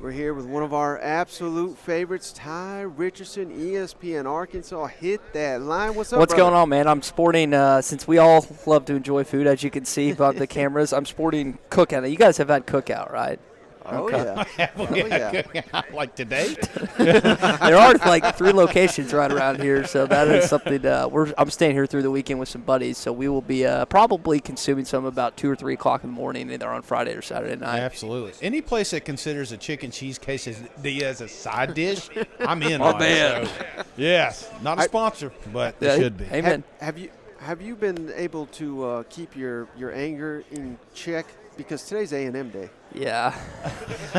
We're here with one of our absolute favorites, Ty Richardson, ESPN Arkansas. Hit that line. What's up, What's brother? going on, man? I'm sporting, since we all love to enjoy food, as you can see by the cameras, I'm sporting Cookout. You guys have had Cookout, right? Oh, yeah. Oh, yeah. Like today? There are like 3 locations right around here, so that is something. I'm staying here through the weekend with some buddies, so we will be probably consuming some about 2 or 3 o'clock in the morning, either on Friday or Saturday night. Absolutely. Any place that considers a chicken cheese quesadilla as a side dish, I'm in. Oh, man. So, yes, not a sponsor, but it should be. Amen. Have you been able to keep your anger in check? Because today's A&M day. Yeah.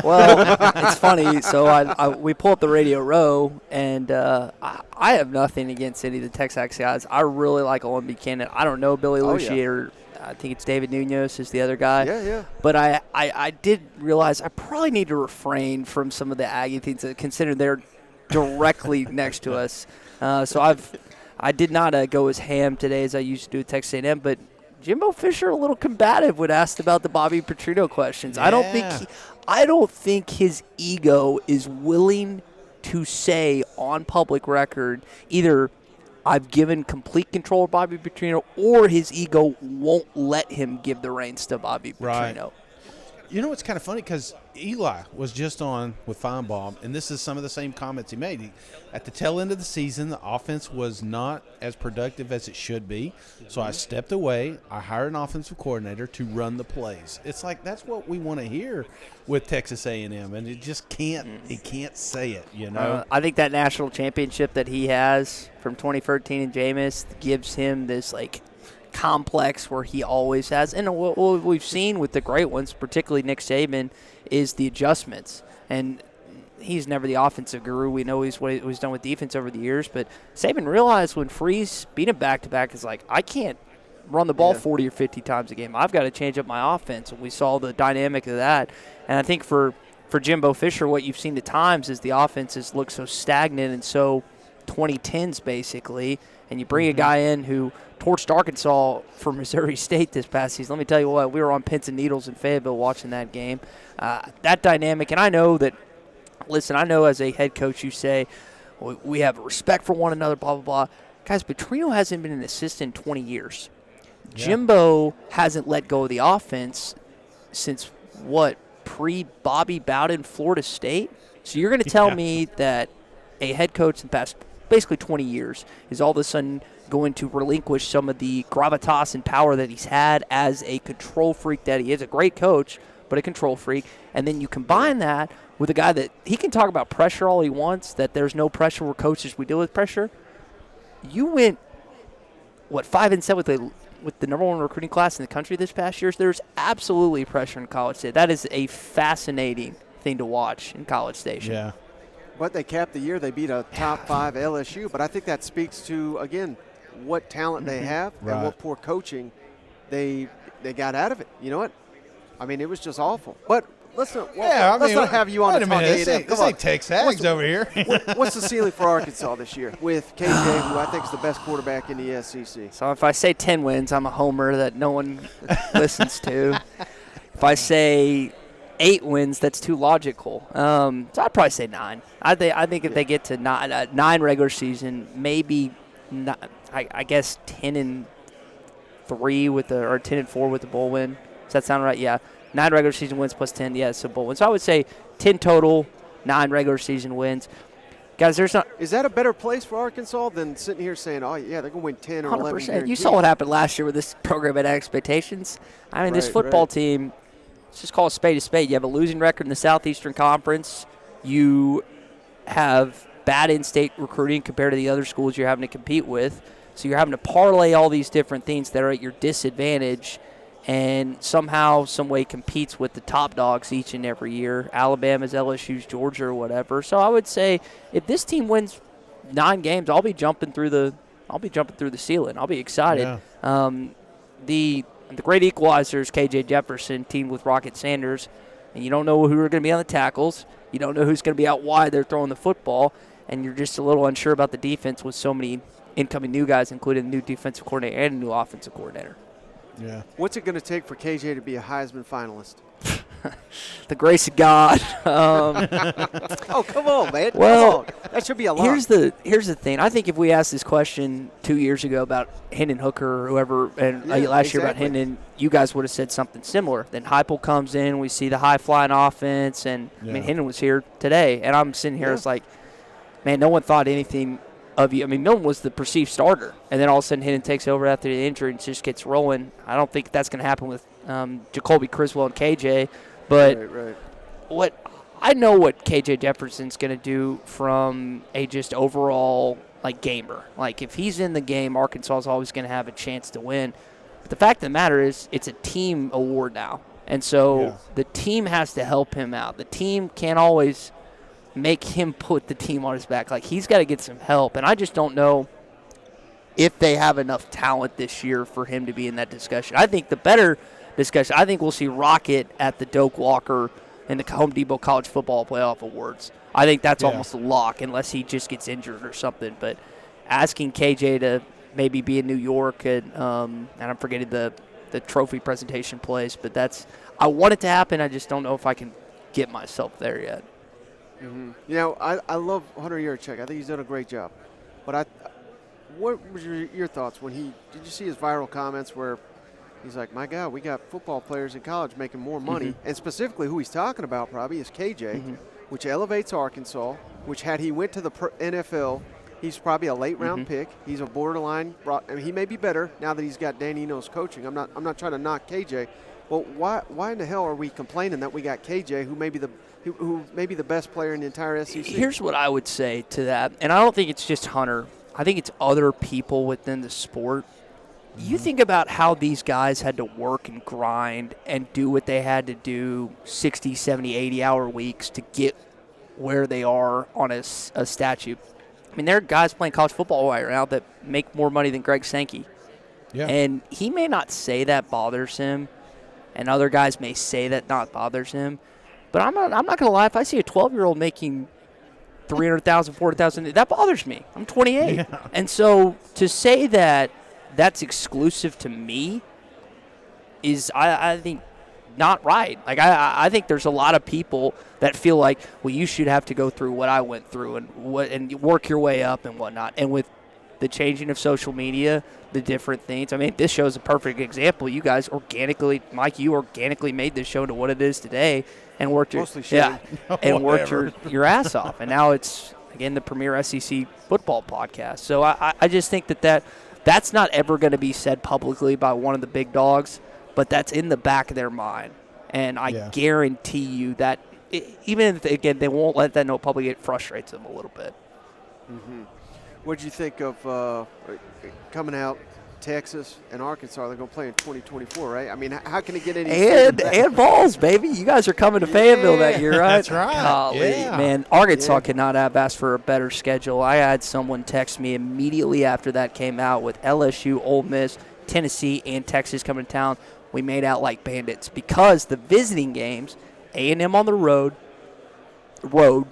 Well, it's funny. So we pull up the Radio Row, and I have nothing against any of the Texas guys. I really like Owen Buchanan. I don't know Billy Lucia or I think it's David Nunez is the other guy. Yeah. But I did realize I probably need to refrain from some of the Aggie things, considering they're directly next to us. So I did not go as ham today as I used to do at Texas A&M, but Jimbo Fisher a little combative when asked about the Bobby Petrino questions. Yeah. I don't think his ego is willing to say on public record either I've given complete control of Bobby Petrino or his ego won't let him give the reins to Bobby Petrino. Right. You know what's kind of funny, because Eli was just on with Feinbaum, and this is some of the same comments he made. At the tail end of the season, the offense was not as productive as it should be, so I stepped away. I hired an offensive coordinator to run the plays. It's like that's what we want to hear with Texas A&M, and it just can't. He can't say it, you know. I think that national championship that he has from 2013 in Jameis gives him this complex where he always has, and what we've seen with the great ones, particularly Nick Saban, is the adjustments. And he's never the offensive guru. We know what he's done with defense over the years, but Saban realized when Freeze beat him back-to-back is like, I can't run the ball 40 or 50 times a game. I've got to change up my offense, and we saw the dynamic of that. And I think for Jimbo Fisher, what you've seen at times is the offenses look so stagnant and so 2010s basically, and you bring a guy in who torched Arkansas for Missouri State this past season. Let me tell you what, we were on pins and needles in Fayetteville watching that game. That dynamic, and I know as a head coach you say, we have respect for one another, blah, blah, blah. Guys, Petrino hasn't been an assistant in 20 years. Yeah. Jimbo hasn't let go of the offense since, pre-Bobby Bowden, Florida State? So you're going to tell me that a head coach in the past basically 20 years is all of a sudden going to relinquish some of the gravitas and power that he's had as a control freak that he is, a great coach, but a control freak. And then you combine that with a guy that he can talk about pressure all he wants, that there's no pressure where coaches, we deal with pressure. You went, 5-7 with the number 1 recruiting class in the country this past year. There's absolutely pressure in College Station. That is a fascinating thing to watch in College Station. Yeah. But they capped the year. They beat a top 5 LSU. But I think that speaks to, again, what talent they have and what poor coaching they got out of it. You know what? I mean, it was just awful. But let's not have you on the talk A&M. This ain't Texas over here. What's the ceiling for Arkansas this year with KJ, who I think is the best quarterback in the SEC? So if I say 10 wins, I'm a homer that no one listens to. If I say 8 wins, that's too logical. So I'd probably say 9. I think if they get to 9 regular season, maybe I guess 10-3 with or 10-4 with the bowl win. Does that sound right? Yeah. 9 regular season wins plus 10. Yeah, so bowl win. So I would say 10 total, 9 regular season wins. Guys, Is that a better place for Arkansas than sitting here saying, oh, yeah, they're going to win 10 or 11 guaranteed? You saw what happened last year with this program at expectations. I mean, this football team, let's just call a spade a spade. You have a losing record in the Southeastern Conference. You have bad in-state recruiting compared to the other schools you're having to compete with. So you're having to parlay all these different things that are at your disadvantage and somehow, some way competes with the top dogs each and every year, Alabama's, LSU's, Georgia, or whatever. So I would say if this team wins 9 games, I'll be jumping through the ceiling. I'll be excited. Yeah. The great equalizer is KJ Jefferson, teamed with Rocket Sanders, and you don't know who are going to be on the tackles. You don't know who's going to be out wide. They're throwing the football, and you're just a little unsure about the defense with so many incoming new guys, including a new defensive coordinator and a new offensive coordinator. Yeah. What's it going to take for KJ to be a Heisman finalist? The grace of God. Oh, come on, man. Well, come on. That should be a lot. Here's the thing. I think if we asked this question 2 years ago about Hendon Hooker or whoever, and last year about Hendon, you guys would have said something similar. Then Heupel comes in, we see the high-flying offense, and, I mean, Hendon was here today. And I'm sitting here, it's like, man, no one thought anything of you. I mean, Milton was the perceived starter, and then all of a sudden Hendon takes over after the injury and just gets rolling. I don't think that's going to happen with Jacoby Criswell and KJ, but what I know what KJ Jefferson's going to do from a just overall like gamer. Like if he's in the game, Arkansas is always going to have a chance to win. But the fact of the matter is, it's a team award now, and so the team has to help him out. The team can't always make him put the team on his back. Like he's got to get some help, and I just don't know if they have enough talent this year for him to be in that discussion. I think the better discussion, I think we'll see Rocket at the Doak Walker and the Home Depot College Football Playoff Awards. I think that's almost a lock unless he just gets injured or something. But asking KJ to maybe be in New York and I'm forgetting the trophy presentation place, but I want it to happen. I just don't know if I can get myself there yet. Mm-hmm. You know, I love Hunter Yurachek. I think he's done a great job. But what was your thoughts when did you see his viral comments where he's like, my God, we got football players in college making more money. And specifically who he's talking about probably is KJ, which elevates Arkansas, which had he went to the NFL, he's probably a late-round pick. He's a borderline. I mean, he may be better now that he's got Dan Enos coaching. I'm not trying to knock KJ. But why in the hell are we complaining that we got KJ, who may be the best player in the entire SEC? Here's what I would say to that, and I don't think it's just Hunter. I think it's other people within the sport. You think about how these guys had to work and grind and do what they had to do 60, 70, 80-hour weeks to get where they are on a statute. I mean, there are guys playing college football right now that make more money than Greg Sankey. Yeah. And he may not say that bothers him, and other guys may say that not bothers him. But I'm not going to lie. If I see a 12-year-old making $300,000, $400,000, that bothers me. I'm 28. Yeah. And so to say that that's exclusive to me is, I think, not right. Like, I think there's a lot of people that feel like, well, you should have to go through what I went through and work your way up and whatnot. And with the changing of social media, the different things. I mean, this show is a perfect example. You guys organically, Mike, you organically made this show to what it is today and worked your your ass off. And now it's, again, the premier SEC football podcast. So I just think that's not ever going to be said publicly by one of the big dogs, but that's in the back of their mind. And I guarantee you that even if, again, they won't let that know publicly, it frustrates them a little bit. Mm-hmm. What did you think of coming out Texas and Arkansas? They're going to play in 2024, right? I mean, how can it get any and balls, baby. You guys are coming to Fayetteville that year, right? That's right. Golly, man, Arkansas could not have asked for a better schedule. I had someone text me immediately after that came out with LSU, Ole Miss, Tennessee, and Texas coming to town. We made out like bandits because the visiting games, A&M on the road,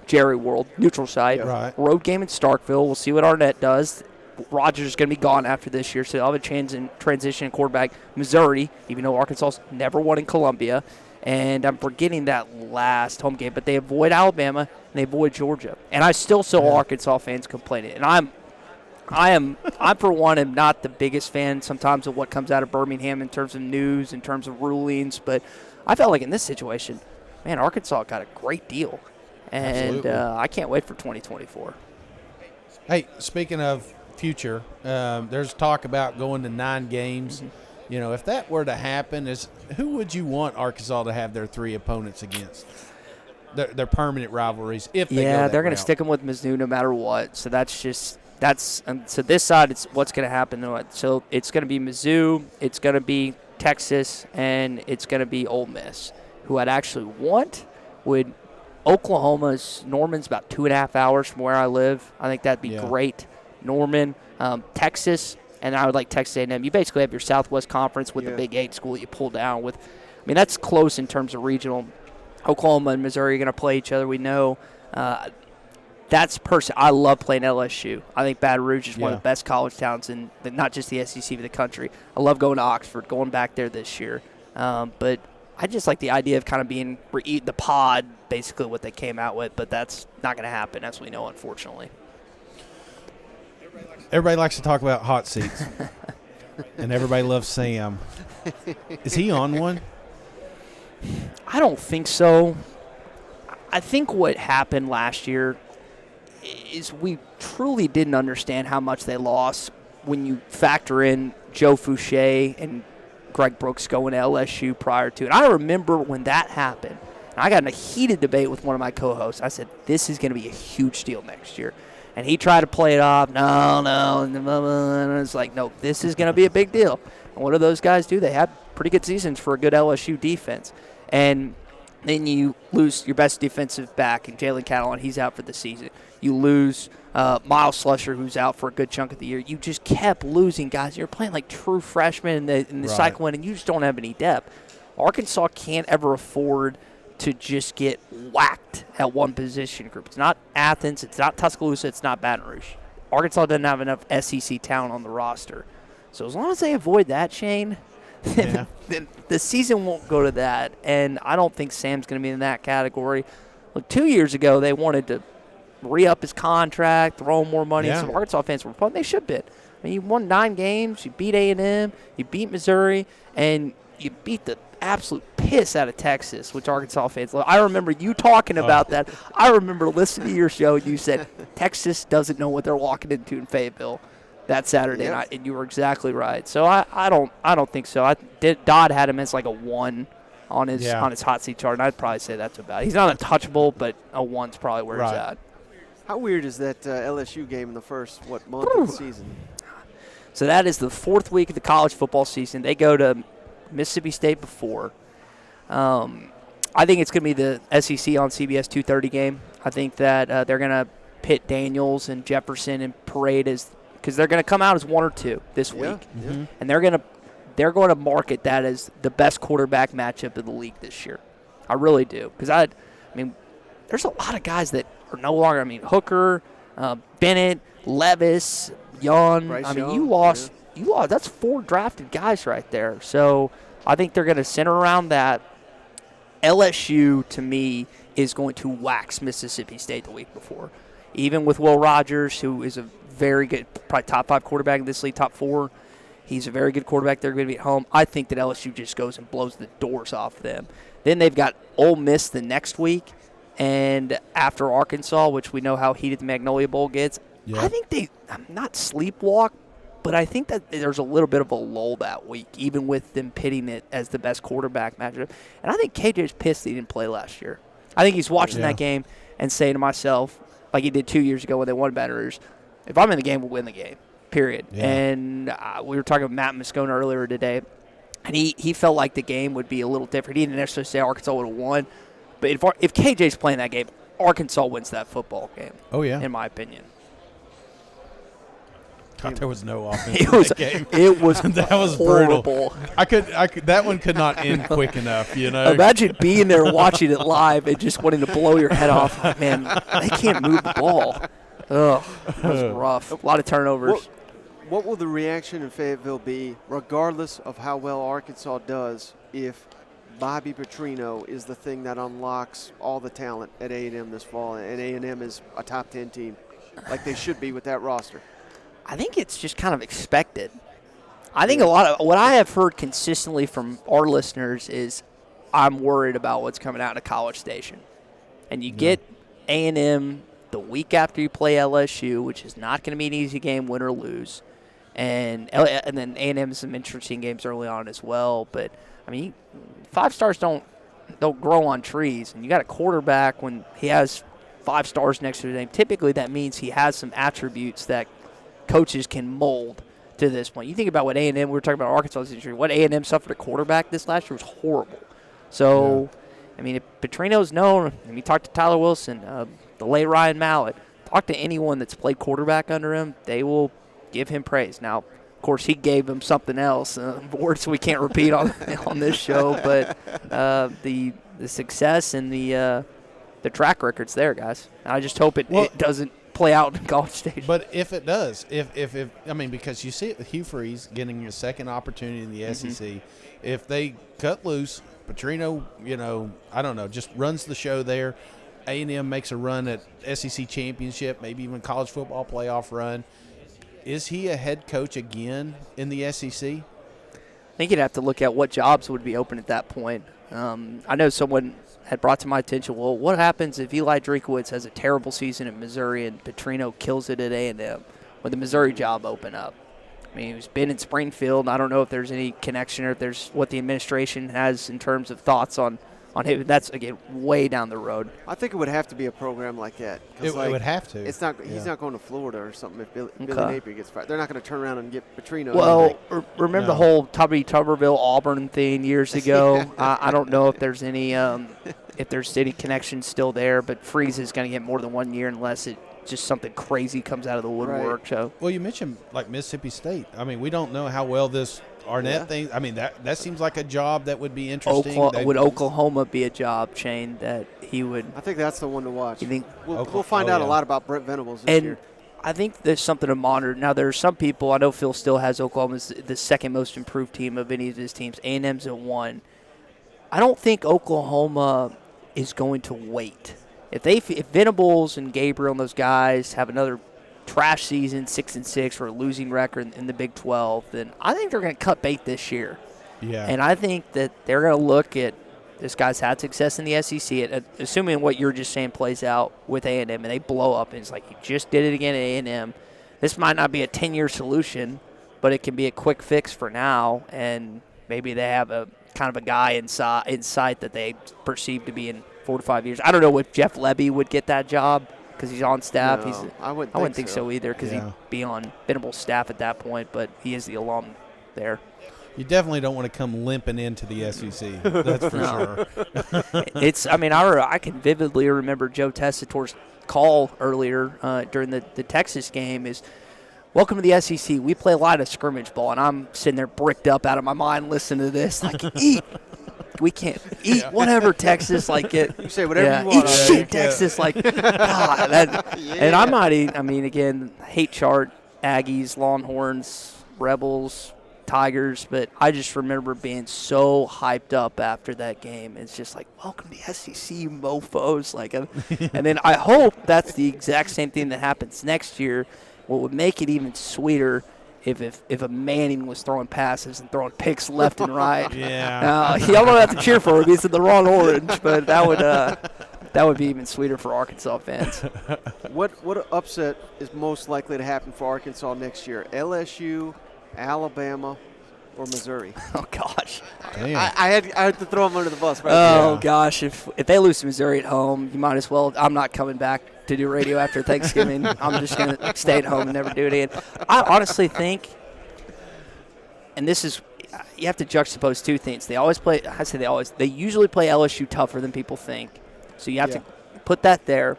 Jerry World, neutral site, road game in Starkville. We'll see what Arnett does. Rogers is going to be gone after this year, so they'll have a transition quarterback. Missouri, even though Arkansas's never won in Columbia. And I'm forgetting that last home game, but they avoid Alabama and they avoid Georgia. And I still saw Arkansas fans complaining. And I for one am not the biggest fan sometimes of what comes out of Birmingham in terms of news, in terms of rulings, but I felt like in this situation, man, Arkansas got a great deal. And I can't wait for 2024. Hey, speaking of future, there's talk about going to 9 games. Mm-hmm. You know, if that were to happen, who would you want Arkansas to have their 3 opponents against? Their permanent rivalries. If they go they're going to stick them with Mizzou no matter what. So so this side, it's what's going to happen. So it's going to be Mizzou, it's going to be Texas, and it's going to be Ole Miss. Who I'd actually want would. Norman's about 2.5 hours from where I live. I think that'd be great. Norman, Texas, and I would like Texas A&M. You basically have your Southwest Conference with the Big 8 school that you pull down with. I mean, that's close in terms of regional. Oklahoma and Missouri are going to play each other. We know I love playing LSU. I think Baton Rouge is one of the best college towns in not just the SEC but the country. I love going to Oxford, going back there this year. But I just like the idea of kind of being the pod, basically what they came out with, but that's not going to happen, as we know, unfortunately. Everybody likes to talk about hot seats, and everybody loves Sam. Is he on one? I don't think so. I think what happened last year is we truly didn't understand how much they lost when you factor in Joe Fouché and Greg Brooks going to LSU prior to it. I remember when that happened. I got in a heated debate with one of my co-hosts. I said, this is going to be a huge deal next year. And he tried to play it off. No. And it's like, no, this is going to be a big deal. And what do those guys do? They had pretty good seasons for a good LSU defense. And then you lose your best defensive back in Jalen Catalon. He's out for the season. You lose Miles Slusher, who's out for a good chunk of the year. You just kept losing guys. You're playing like true freshmen in the cycle, and you just don't have any depth. Arkansas can't ever afford to just get whacked at one position group. It's not Athens. It's not Tuscaloosa. It's not Baton Rouge. Arkansas doesn't have enough SEC talent on the roster. So as long as they avoid that, Shane, then the season won't go to that. And I don't think Sam's going to be in that category. Look, 2 years ago, they wanted to re-up his contract, throw him more money. Some Arkansas fans were fun. They should have been. I mean, you won 9 games. You beat A&M. You beat Missouri. And you beat the absolute piss out of Texas, which Arkansas fans love. I remember you talking about that. I remember listening to your show, and you said Texas doesn't know what they're walking into in Fayetteville that Saturday night, and you were exactly right. So I don't think so. Dodd had him as like a 1 on his hot seat chart, and I'd probably say that's about it. He's not untouchable, but a 1's probably where he's at. How weird is that LSU game in the first, month of the season? So that is the 4th week of the college football season. They go to Mississippi State before. I think it's going to be the SEC on CBS 2:30 game. I think that they're going to pit Daniels and Jefferson and parade because they're going to come out as 1 or 2 this week, and they're going to market that as the best quarterback matchup of the league this year. I really do, because I mean, there's a lot of guys that are no longer. I mean, Hooker, Bennett, Levis, Young. Bryce I mean, Young, you lost. That's 4 drafted guys right there. So I think they're going to center around that. LSU, to me, is going to wax Mississippi State the week before. Even with Will Rogers, who is a very good, probably top 5 quarterback in this league, top 4. He's a very good quarterback. They're going to be at home. I think that LSU just goes and blows the doors off them. Then they've got Ole Miss the next week, and after Arkansas, which we know how heated the Magnolia Bowl gets. Yeah. I think they not sleepwalk, but I think that there's a little bit of a lull that week, even with them pitting it as the best quarterback matchup. And I think KJ's pissed that he didn't play last year. I think he's watching that game and saying to myself, like he did 2 years ago when they won Baton Rouge, if I'm in the game, we'll win the game, period. Yeah. And we were talking with Matt Moscona earlier today, and he felt like the game would be a little different. He didn't necessarily say Arkansas would have won, but if KJ's playing that game, Arkansas wins that football game. Oh, yeah. In my opinion. God, there was no offense in that game. It was that was horrible. Brutal. I could that one could not end quick enough, you know. Imagine being there watching it live and just wanting to blow your head off. Man, they can't move the ball. Ugh, that was rough. A lot of turnovers. What will the reaction in Fayetteville be, regardless of how well Arkansas does, if Bobby Petrino is the thing that unlocks all the talent at A&M this fall, and A&M is a top 10 team, like they should be with that roster? I think it's just kind of expected. I think a lot of what I have heard consistently from our listeners is I'm worried about what's coming out of College Station. And you get A&M the week after you play LSU, which is not going to be an easy game, win or lose. And then A&M has some interesting games early on as well. But, I mean, 5 stars don't grow on trees. And you got a quarterback when he has 5 stars next to his name. Typically that means he has some attributes that coaches can mold to this point. You think about what A&M, we were talking about Arkansas's injury, what A&M suffered at quarterback this last year was horrible. So, I mean, if Petrino's known, and you talk to Tyler Wilson, the late Ryan Mallett, talk to anyone that's played quarterback under him, they will give him praise. Now, of course, he gave him something else, words we can't repeat on this show, but the success and the track record's there, guys. And I just hope it doesn't play out in College Station. But if it does, if I mean, because you see it with Hugh Freeze getting a second opportunity in the SEC, if they cut loose Petrino, I don't know, just runs the show there. A&M makes a run at SEC championship, maybe even college football playoff run. Is he a head coach again in the SEC? I think you'd have to look at what jobs would be open at that point. I know someone had brought to my attention, well, what happens if Eli Drinkwitz has a terrible season at Missouri and Petrino kills it at A&M? Would the Missouri job open up? I mean, he's been in Springfield. I don't know if there's any connection or if there's what the administration has in terms of thoughts on him. That's, again, way down the road. I think it would have to be a program like that. It would have to. It's not. He's not going to Florida or something if Billy Napier gets fired. They're not going to turn around and get Petrino. Well, remember the whole Tubby Tuberville Auburn thing years ago? I don't know if there's any connection still there, but Freeze is going to get more than 1 year unless it just something crazy comes out of the woodwork. Right. So, well, you mentioned like Mississippi State. I mean, we don't know how well this Arnett thing. I mean, that seems like a job that would be interesting. Would Oklahoma be a job, Shane, that he would? I think that's the one to watch. You think we'll find out a lot about Brent Venables this year. I think there's something to monitor. Now, there are some people. I know Phil still has Oklahoma as the second most improved team of any of his teams. A&M's at 1. I don't think Oklahoma is going to wait. If Venables and Gabriel and those guys have another trash season, 6-6 or a losing record in the Big 12, then I think they're going to cut bait this year. Yeah. And I think that they're going to look at this guy's had success in the SEC, assuming what you're just saying plays out with A&M, and they blow up, and it's like you just did it again at A&M. This might not be a 10-year solution, but it can be a quick fix for now, and maybe they have a kind of a guy in sight that they perceive to be in 4 to 5 years. I don't know if Jeff Levy would get that job because he's on staff. No, I wouldn't think so either because he'd be on Venables' staff at that point, but he is the alum there. You definitely don't want to come limping into the SEC. That's for sure. I can vividly remember Joe Tessitore's call earlier during the Texas game is, welcome to the SEC. We play a lot of scrimmage ball, and I'm sitting there bricked up out of my mind listening to this, like, eat. We can't eat whatever, Texas. Like it. You say whatever you want. Eat shit, Texas. Like, God. And I might, again, hate chart, Aggies, Longhorns, Rebels, Tigers, but I just remember being so hyped up after that game. It's just like, welcome to the SEC, you mofos. Like, and then I hope that's the exact same thing that happens next year. What would make it even sweeter if a Manning was throwing passes and throwing picks left and right. Yeah. Y'all don't have to cheer for him. He's in the wrong orange, but that would be even sweeter for Arkansas fans. What upset is most likely to happen for Arkansas next year? LSU, Alabama, or Missouri? Oh gosh. I had to throw them under the bus. Right gosh, if they lose to Missouri at home, you might as well. I'm not coming back to do radio after Thanksgiving. I'm just going to stay at home and never do it again. I honestly think, and this is, you have to juxtapose two things. They usually play LSU tougher than people think. So you have to put that there.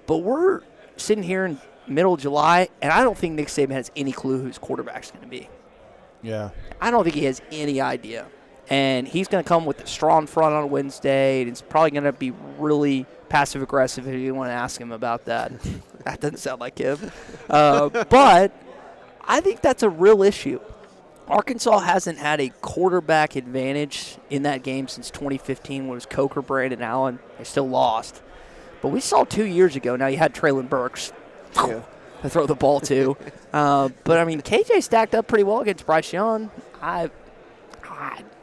But we're sitting here in middle of July, and I don't think Nick Saban has any clue who his quarterback's going to be. Yeah. I don't think he has any idea. And he's going to come with a strong front on Wednesday, and it's probably going to be really passive-aggressive if you want to ask him about that. That doesn't sound like him. But I think that's a real issue. Arkansas hasn't had a quarterback advantage in that game since 2015 when it was Coker, Brandon Allen. They still lost. But we saw 2 years ago. Now you had Traylon Burks to throw the ball to. But, KJ stacked up pretty well against Bryce Young.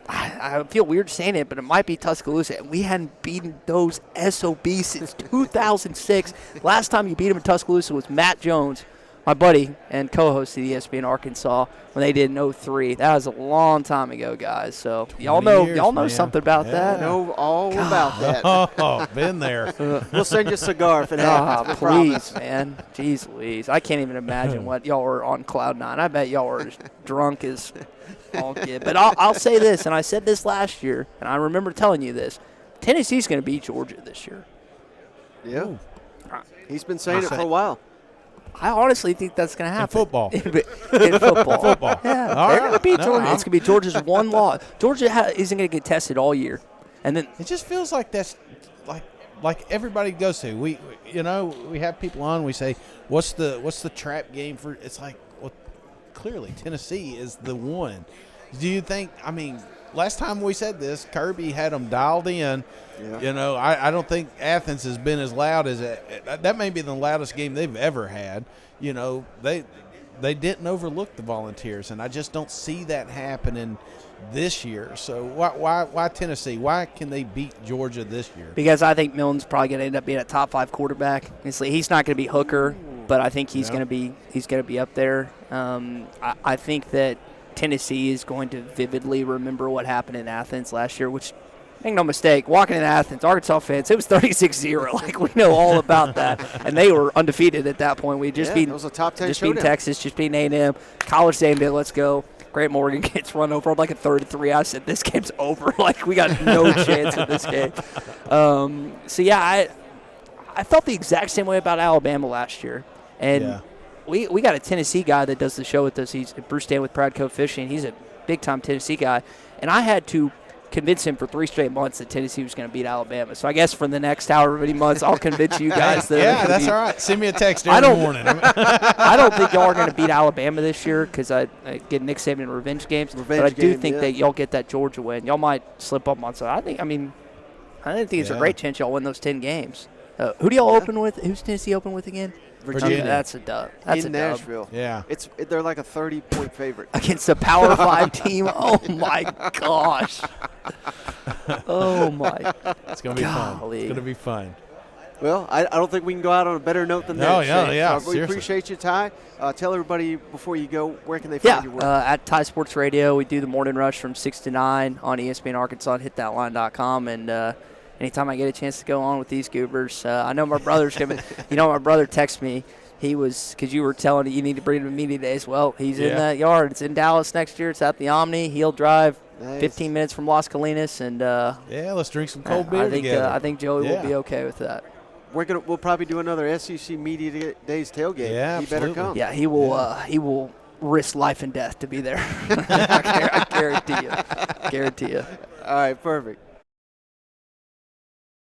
I feel weird saying it, but it might be Tuscaloosa. We hadn't beaten those SOBs since 2006. Last time you beat them in Tuscaloosa was Matt Jones, my buddy and co-host of the ESPN Arkansas, when they did in 03. That was a long time ago, guys. So y'all know something about that. Know all about that. Oh, been there. We'll send you a cigar if it happens. Please, man. Jeez Louise. I can't even imagine what y'all were on cloud nine. I bet y'all were as drunk as all get. But I'll say this, and I said this last year, and I remember telling you this. Tennessee's going to beat Georgia this year. Yeah. Ooh. He's been saying it for a while. I honestly think that's going to happen. In football. In football. Yeah, they're going to beat Georgia. No. It's going to be Georgia's one loss. Georgia isn't going to get tested all year. And then it just feels like that's like everybody goes to. We have people on. We say, what's the trap game for? It's like, well, clearly Tennessee is the one. Do you think? last time we said this, Kirby had them dialed in. Yeah. You know, I don't think Athens has been as loud as that may be the loudest game they've ever had. You know, they didn't overlook the Volunteers, and I just don't see that happening this year. So why Tennessee? Why can they beat Georgia this year? Because I think Milton's probably going to end up being a top 5 quarterback. He's not going to be Hooker, but I think he's going to be up there. I think that Tennessee is going to vividly remember what happened in Athens last year, which, make no mistake, walking in Athens, Arkansas fans, it was 36-0. Like, we know all about that. And they were undefeated at that point. We just beat, it was a top 10 just beat Texas, just beat A&M. College same day, let's go. Grant Morgan gets run over on like a 3rd-3. I said, this game's over. Like, we got no chance in this game. I felt the exact same way about Alabama last year. And we got a Tennessee guy that does the show with us. He's Bruce Dan with Pradco Fishing. He's a big-time Tennessee guy. And I had to convince him for 3 straight months that Tennessee was going to beat Alabama. So I guess for the next however many months, I'll convince you guys that. Yeah, that's all right. Send me a text every morning. I don't think y'all are going to beat Alabama this year because I get Nick Saban in revenge games. But I do think that y'all get that Georgia win. Y'all might slip up on some. I think it's a great chance y'all win those 10 games. Who do y'all open with? Who's Tennessee open with again? Virginia. That's a dub. That's in a dub. Nashville. Yeah. They're like a 30-point favorite. Against a Power 5 team. Oh, my gosh. Oh, my. It's going to be fun. Golly. It's going to be fun. Well, I don't think we can go out on a better note than that. Yeah, we seriously. appreciate you, Ty. Tell everybody before you go, where can they find your work? At Ty Sports Radio, we do the morning rush from 6 to 9 on ESPN Arkansas, hitthatline.com, and anytime I get a chance to go on with these goobers, I know my brother's coming. My brother texted me. He was, because you were telling you need to bring him to media days. Well, he's in that yard. It's in Dallas next year. It's at the Omni. He'll drive 15 minutes from Las Colinas. And let's drink some cold beer together. I think Joey will be okay with that. We'll probably do another SEC Media Days tailgate. Yeah, he better come. Yeah, he will. He will risk life and death to be there. I guarantee you. All right, perfect.